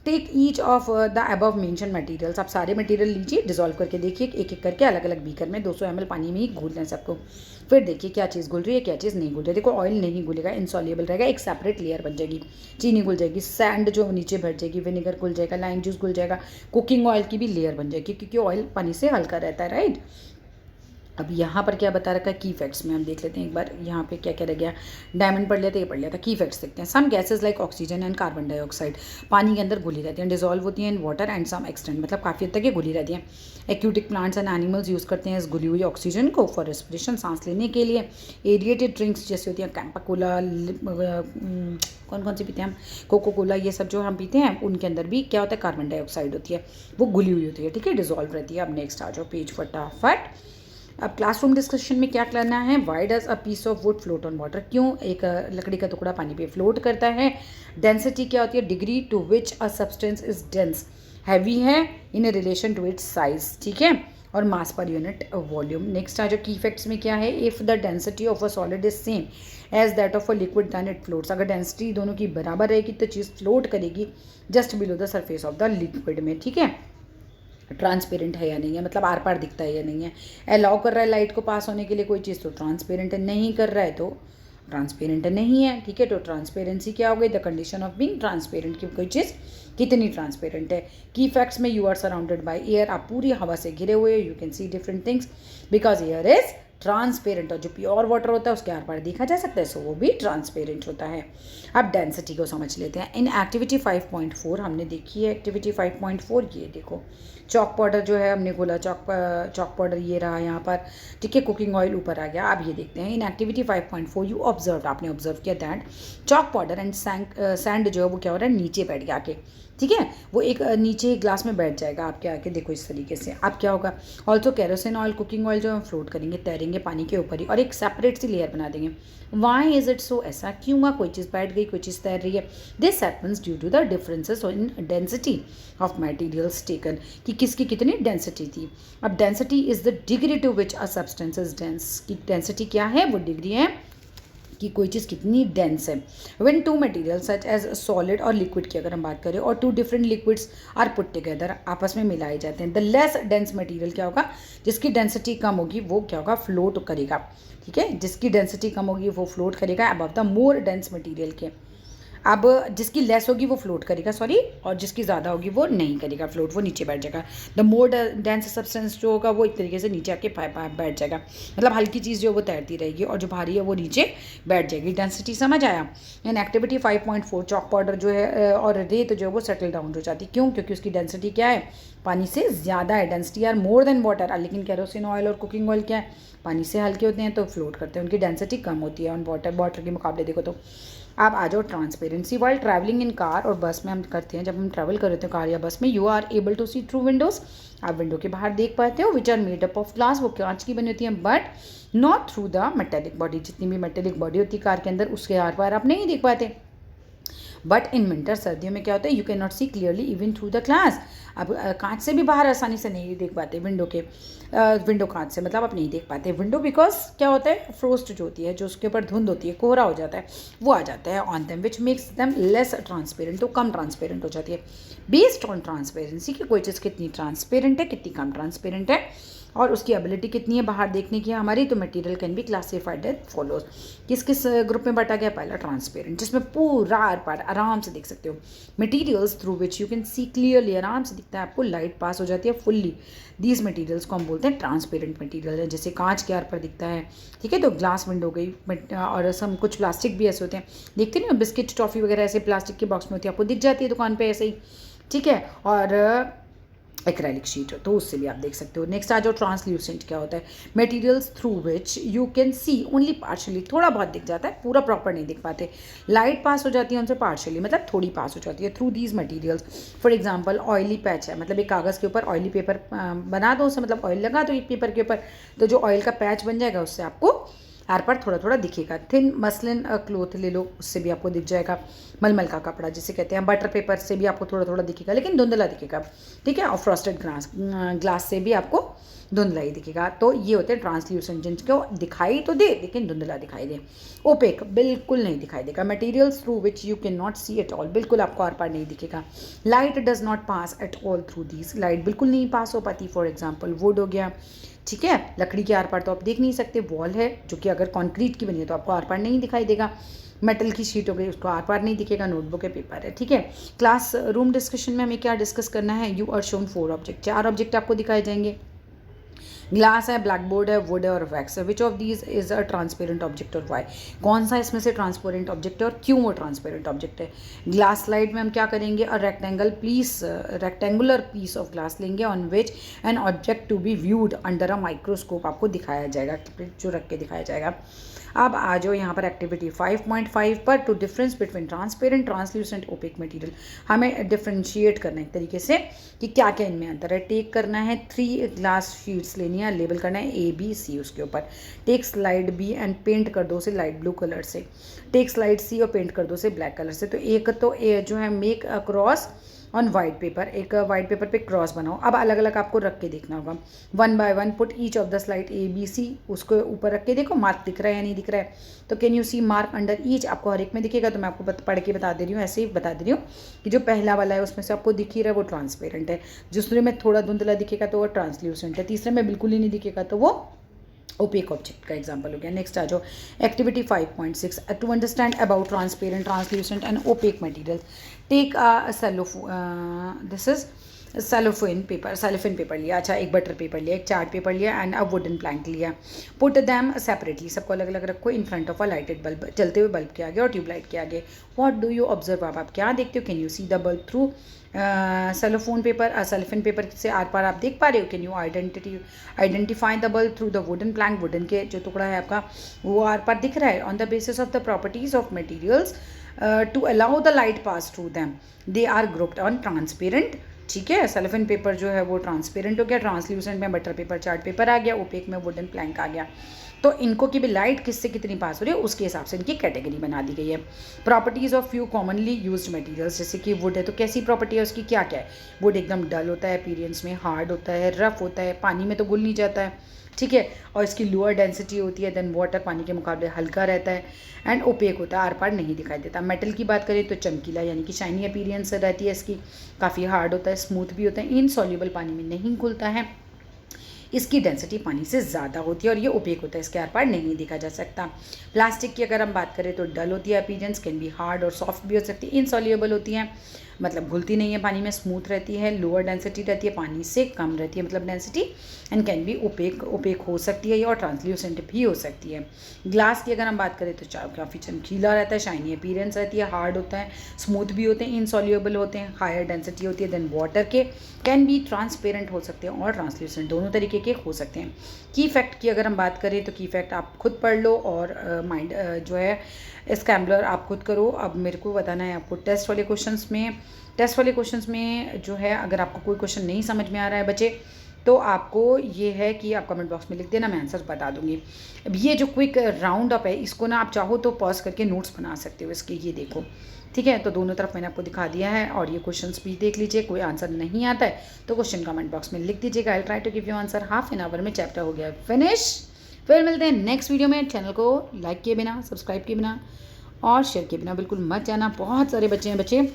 Take each of the above mention materials, आप सारे मटेरियल लीजिए, डिजॉल्व करके देखिए, एक एक करके अलग अलग बीकर में 200 ml पानी में ही घोलना है सबको। फिर देखिए क्या चीज़ घुल रही है, क्या चीज़ नहीं घुल रही है। देखो ऑयल नहीं घुलेगा, इनसॉल्युबल रहेगा, एक सेपरेट लेयर बन जाएगी। चीनी घुल जाएगी, सैंड जो नीचे बैठ जाएगी, विनेगर घुल जाएगा, लाइम जूस घुल जाएगा, कुकिंग ऑयल की भी लेयर बन जाएगी क्योंकि ऑयल पानी से हल्का रहता है, राइट। अब यहाँ पर क्या बता रखा है की फैक्ट्स में, हम देख लेते हैं एक बार यहाँ पे क्या क्या रह गया। डायमंड पढ़ लिया था, ये पढ़ लिया था, की फैक्ट्स देखते हैं। Some gases like oxygen and carbon dioxide पानी के अंदर घुली रहती हैं, डिजॉल्व होती हैं in water and some extent, मतलब काफ़ी हद तक ये घुली रहती हैं। Aquatic plants and animals use करते हैं इस घुली हुई ऑक्सीजन को फॉर रेस्पिरेशन, सांस लेने के लिए। एरिएटेड ड्रिंक्स जैसे होती हैं कैंपा कोला, कौन कौन सी पीते हैं हम, कोको कोला, ये सब जो हम पीते हैं उनके अंदर भी क्या होता है, कार्बन डाइऑक्साइड होती है, वो घुली हुई होती है, ठीक है, डिजॉल्व रहती है। अब नेक्स्ट आ जाओ पेज फटाफट। अब क्लासरूम डिस्कशन में क्या करना है, why does a piece of wood float on water, क्यों एक लकड़ी का टुकड़ा पानी पे फ्लोट करता है। डेंसिटी क्या होती है, degree to which a substance is dense, heavy है in relation to its size, ठीक है, और मास पर यूनिट वॉल्यूम। नेक्स्ट आ जो की फैक्ट्स में क्या है, if the density of a solid is same as that of a liquid then it floats, अगर डेंसिटी दोनों की बराबर रहेगी तो चीज़ फ्लोट करेगी just below the surface of the liquid में, ठीक है। ट्रांसपेरेंट है या नहीं है, मतलब आर पार दिखता है या नहीं है। अलाउ कर रहा है लाइट को पास होने के लिए कोई चीज़ तो ट्रांसपेरेंट है, नहीं कर रहा है तो ट्रांसपेरेंट नहीं है, ठीक है। तो ट्रांसपेरेंसी क्या हो गई, the condition of being transparent, की कोई चीज़ कितनी ट्रांसपेरेंट है। की फैक्ट्स में you are surrounded by air, आप पूरी हवा से घिरे हुए, you can see different things because air is transparent, और जो प्योर वाटर होता है उसके आर पार देखा जा सकता है, सो वो भी ट्रांसपेरेंट होता है। अब डेंसिटी को समझ लेते हैं। इन एक्टिविटी 5.4 हमने देखी है। एक्टिविटी 5.4 ये देखो, चॉक पाउडर जो है हमने खोला, चॉक पाउडर ये रहा यहाँ पर, ठीक है, कुकिंग ऑयल ऊपर आ गया। अब ये देखते हैं इन एक्टिविटी 5.4 यू ऑब्जर्व, आपने ऑब्जर्व किया that chalk powder and sand जो है वो क्या हो रहा है, नीचे बैठ गया आके, ठीक है, वो एक नीचे ग्लास में बैठ जाएगा आपके आके, देखो इस तरीके से। अब क्या होगा, also kerosene oil, cooking oil जो हम फ्लोट करेंगे, तैरेंगे पानी के ऊपर ही, और एक सेपरेट सी लेयर बना देंगे। वाई इज इट सो, ऐसा क्यों हुआ, कोई चीज़ बैठ गई, कोई चीज़ तैर रही है। This happens due to the differences in density of materials taken, कि किसकी कितनी डेंसिटी थी। अब density is the degree to which a substance is dense, की डेंसिटी क्या है, वो डिग्री है कि कोई चीज़ कितनी डेंस है। When two material such as solid और लिक्विड की अगर हम बात करें, और two different liquids are put together, आपस में मिलाए जाते हैं, द लेस डेंस मटेरियल क्या होगा, जिसकी डेंसिटी कम होगी वो क्या होगा, फ्लोट करेगा, ठीक है, जिसकी डेंसिटी कम होगी वो फ्लोट करेगा above the more dense material के। अब जिसकी लेस होगी वो फ्लोट करेगा, सॉरी, और जिसकी ज़्यादा होगी वो नहीं करेगा फ्लोट, वो नीचे बैठ जाएगा। द मोर डेंस सब्सटेंस जो होगा वो एक तरीके से नीचे आके बैठ जाएगा, मतलब हल्की चीज़ जो वो तैरती रहेगी, और जो भारी है वो नीचे बैठ जाएगी। डेंसिटी समझ आया। इन एक्टिविटी 5.4 चॉक पाउडर जो है और रेत जो है वो सेटल डाउन हो जाती है, क्यों, क्योंकि उसकी डेंसिटी क्या है, पानी से ज़्यादा है, density are more than water. लेकिन केरोसिन ऑयल और कुकिंग ऑयल क्या है, पानी से हल्के होते हैं तो फ्लोट करते हैं, उनकी डेंसिटी कम होती है ऑन वाटर के मुकाबले। देखो तो आप आ जाओ transparency. While travelling in car और बस में हम करते हैं, जब हम ट्रैवल कर रहे थे कार या बस में, you are able to see through windows, आप विंडो के बाहर देख पाते हो, which are made up of glass, वो कांच की बनी होती हैं, but not through the metallic body, जितनी भी मेटेलिक बॉडी होती है कार के अंदर उसके आर पार आप नहीं देख पाते। बट इन विंटर, सर्दियों में क्या होता है, you can not see clearly even through the glass, अब कांच से भी बाहर आसानी से नहीं देख पाते, विंडो के विंडो कांच से मतलब आप नहीं देख पाते विंडो, बिकॉज क्या होता है, फ्रोस्ट जो होती है, जो उसके ऊपर धुंध होती है, कोहरा हो जाता है, वो आ जाता है on them, which makes them less transparent, तो कम ट्रांसपेरेंट हो जाती है। बेस्ड ऑन ट्रांसपेरेंसी, कि कोई चीज़ कितनी ट्रांसपेरेंट है, कितनी कम ट्रांसपेरेंट है, और उसकी एबिलिटी कितनी है बाहर देखने की हमारी, तो material can be classified as follows. किस किस ग्रुप में बांटा गया, पहला ट्रांसपेरेंट, जिसमें पूरा आर पार आराम से देख सकते हो, materials through which you can see clearly, आराम से दिखता है आपको, लाइट पास हो जाती है फुल्ली, दीज मटेरियल्स को हम बोलते हैं ट्रांसपेरेंट मटेरियल है। जैसे कांच के आर पर दिखता है, ठीक है, तो ग्लास विंडो गई, और सब कुछ प्लास्टिक भी ऐसे होते हैं, देखते नहीं हो बिस्किट टॉफ़ी वगैरह ऐसे प्लास्टिक के बॉक्स में होती है, आपको दिख जाती है दुकान पर ऐसे ही, ठीक है, और एक्रेलिक शीट, तो उससे भी आप देख सकते हो। नेक्स्ट आ जाओ ट्रांसल्यूसेंट, क्या होता है, materials through which you can C only partially, थोड़ा बहुत दिख जाता है, पूरा प्रॉपर नहीं दिख पाते, लाइट पास हो जाती है उनसे पार्शली, मतलब थोड़ी पास हो जाती है through these materials. For example oily patch है, मतलब एक कागज़ के ऊपर ऑयली पेपर बना दो, उसे मतलब ऑयल लगा दो एक पेपर के ऊपर, तो जो ऑयल का पैच बन जाएगा उससे आपको आर पर थोड़ा थोड़ा दिखेगा। थिन मसलिन क्लोथ ले लो, उससे भी आपको दिख जाएगा, मलमल का कपड़ा जिसे कहते हैं, बटर पेपर से भी आपको थोड़ा थोड़ा दिखेगा, लेकिन धुंधला दिखेगा, ठीक है, और फ्रॉस्टेड ग्लास से भी आपको धुंधला ही दिखेगा। तो ये होते हैं ट्रांसल्यूसेंट, जिनको दिखाई तो दे लेकिन धुंधला दिखाई दे। ओपेक, बिल्कुल नहीं दिखाई देगा, materials through which you can not see at all, बिल्कुल आपको आर पार नहीं दिखेगा। Light does not pass at all through these, light बिल्कुल नहीं पास हो पाती। फॉर एग्जाम्पल वुड हो गया, ठीक है, लकड़ी के आर पार तो आप देख नहीं सकते, वॉल है जो कि अगर कंक्रीट की बनी है तो आपको आर पार नहीं दिखाई देगा, मेटल की शीट हो गई उसको आर पार नहीं दिखेगा, नोटबुक है, पेपर है, ठीक है। क्लास रूम डिस्कशन में हमें क्या डिस्कस करना है, you are shown 4 object, 4 object आपको दिखाए जाएंगे, ग्लास है, ब्लैक बोर्ड है, वुड है और वैक्स है। Which of these is a transparent object और वाई, कौन सा इसमें से ट्रांसपेरेंट ऑब्जेक्ट है और क्यों वो ट्रांसपेरेंट ऑब्जेक्ट है। ग्लास स्लाइड में हम क्या करेंगे, और रेक्टेंगुलर पीस ऑफ ग्लास लेंगे on which an object to be viewed under a microscope, आपको दिखाया जाएगा, जो रख के दिखाया जाएगा। अब आ जाओ यहाँ पर एक्टिविटी 5.5 पर, to difference between transparent, translucent, opaque material, हमें डिफ्रेंशिएट करना है एक तरीके से कि क्या क्या इनमें अंतर है। टेक करना है 3 ग्लास शीट्स लेनी है, लेबल करना है ABC उसके ऊपर। Take slide B and paint कर दो उसे लाइट ब्लू कलर से। टेक स्लाइड C और पेंट कर दो उसे ब्लैक कलर से। तो एक तो जो है make a cross on white paper, एक वाइट पेपर पे क्रॉस बनाओ। अब अलग अलग आपको रख के देखना होगा, 1 by 1 put each of the slide ABC, उसको ऊपर रख के देखो मार्क दिख रहा है या नहीं दिख रहा है। तो can you see mark under each, आपको हर एक में दिखेगा, तो मैं आपको पढ़ के बता दे रही हूँ, ऐसे ही बता दे रही हूँ कि जो पहला वाला है उसमें से आपको दिख ही रहा है वो ट्रांसपेरेंट है, दूसरे में थोड़ा धुंधला दिखेगा तो वो ट्रांसल्यूसेंट है, तीसरे में बिल्कुल ही नहीं दिखेगा तो वो ओपेक ऑब्जेक्ट का एग्जांपल हो गया। नेक्स्ट आ जाओ activity 5.6, to understand about transparent, translucent and opaque material, take a cello, this is cellophane paper लिया, अच्छा एक बटर पेपर लिया, एक चार्ट पेपर लिया एंड अ वुडन प्लैंक लिया। पुट दैम सेपरेटली, सबको अलग अलग रखो in front of a lighted bulb, जलते हुए बल्ब के आगे और ट्यूबलाइट के आगे। व्हाट डू यू ऑब्जर्व, आप क्या देखते हो? Can you see the bulb through cellophane paper से आर पार आप देख पा रहे हो? Can you identify the bulb through the wooden plank, wooden के जो टुकड़ा है आपका वो आर पार दिख रहा है। On the basis of the properties of materials to allow the light pass through them they are grouped on transparent, ठीक है। सेलोफेन पेपर जो है वो ट्रांसपेरेंट हो गया, ट्रांसल्यूसेंट में बटर पेपर चार्ट पेपर आ गया, ओपेक में वुडन प्लैंक आ गया। तो इनको की भी लाइट किससे कितनी पास हो रही है उसके हिसाब से इनकी कैटेगरी बना दी गई है। Properties of few commonly used materials, जैसे कि वुड है तो कैसी प्रॉपर्टी है उसकी, क्या क्या है? वुड एकदम डल होता है अपीयरेंस में, हार्ड होता है, रफ होता है, पानी में तो घुल नहीं जाता है, ठीक है, और इसकी लोअर डेंसिटी होती है देन वाटर, पानी के मुकाबले हल्का रहता है एंड ओपेक होता है, आर पार नहीं दिखाई देता। मेटल की बात करें तो चमकीला यानी कि शाइनी अपीयरेंस रहती है इसकी, काफ़ी हार्ड होता है, स्मूथ भी होता है, इनसॉल्युबल पानी में नहीं घुलता है, इसकी डेंसिटी पानी से ज़्यादा होती है और ये ओपेक होता है, इसके आर पार नहीं देखा जा सकता। प्लास्टिक की अगर हम बात करें तो डल होती है अपीयरेंस, कैन बी हार्ड और सॉफ्ट भी हो सकती है, इनसॉल्युबल होती है मतलब घुलती नहीं है पानी में, स्मूथ रहती है, लोअर डेंसिटी रहती है, पानी से कम रहती है मतलब density, and can be opaque हो सकती है और ट्रांसल्यूसेंट भी हो सकती है। ग्लास की अगर हम बात करें तो काफ़ी चमकीला रहता है, शाइनी अपीयरेंस रहती है, हार्ड होता है, स्मूथ भी होते हैं, इनसॉल्युबल होते हैं, हायर डेंसिटी होती है देन वाटर के, कैन बी ट्रांसपेरेंट हो सकते हैं और ट्रांसल्यूसेंट, दोनों तरीके के हो सकते हैं। की फैक्ट की अगर हम बात करें तो की फैक्ट आप खुद पढ़ लो और माइंड जो है स्क्रैम्बलर आप खुद करो। अब मेरे को बताना है आपको टेस्ट वाले क्वेश्चंस में जो है अगर आपको कोई क्वेश्चन नहीं समझ में आ रहा है बच्चे तो आपको ये है कि आप कमेंट बॉक्स में लिख देना, मैं आंसर बता दूंगी। अब ये जो क्विक राउंड अप है इसको ना आप चाहो तो पॉज करके नोट्स बना सकते हो इसके, ये देखो, ठीक है। तो दोनों तरफ मैंने आपको दिखा दिया है और ये क्वेश्चंस भी देख लीजिए। कोई आंसर नहीं आता है तो क्वेश्चन कमेंट बॉक्स में लिख दीजिएगा, I try to give you answer. Half an hour में चैप्टर हो गया फिनिश। फिर मिलते हैं नेक्स्ट वीडियो में। चैनल को लाइक किए बिना, सब्सक्राइब किए बिना और शेयर किए बिना बिल्कुल मत जाना। बहुत सारे बच्चे हैं बच्चे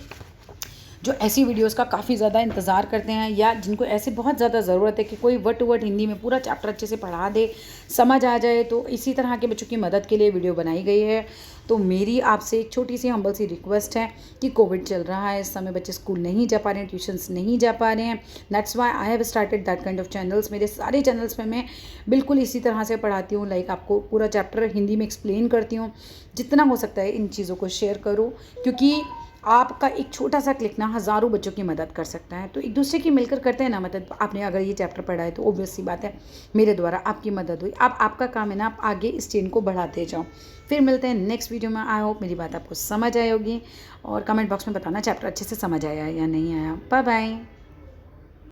जो ऐसी वीडियोस का काफ़ी ज़्यादा इंतज़ार करते हैं या जिनको ऐसे बहुत ज़्यादा ज़रूरत है कि कोई वर्ड टू वर्ड हिंदी में पूरा चैप्टर अच्छे से पढ़ा दे, समझ आ जाए, तो इसी तरह के बच्चों की मदद के लिए वीडियो बनाई गई है। तो मेरी आपसे एक छोटी सी हम्बल सी रिक्वेस्ट है कि कोविड चल रहा है, इस समय बच्चे स्कूल नहीं जा पा रहे हैं, ट्यूशन्स नहीं जा पा रहे हैं, that's why I have started that kind of channels. मेरे सारे चैनल्स में मैं बिल्कुल इसी तरह से पढ़ाती हूँ, लाइक आपको पूरा चैप्टर हिंदी में एक्सप्लेन करती हूँ। जितना हो सकता है इन चीज़ों को शेयर करो, क्योंकि आपका एक छोटा सा क्लिक ना हज़ारों बच्चों की मदद कर सकता है। तो एक दूसरे की मिलकर करते हैं ना मदद। आपने अगर ये चैप्टर पढ़ा है तो ऑब्वियस सी बात है मेरे द्वारा आपकी मदद हुई। अब आपका काम है ना आप आगे इस चेन को बढ़ाते जाओ। फिर मिलते हैं नेक्स्ट वीडियो में। आई होप मेरी बात आपको समझ आई होगी और कमेंट बॉक्स में बताना चैप्टर अच्छे से समझ आया या नहीं आया। Bye bye.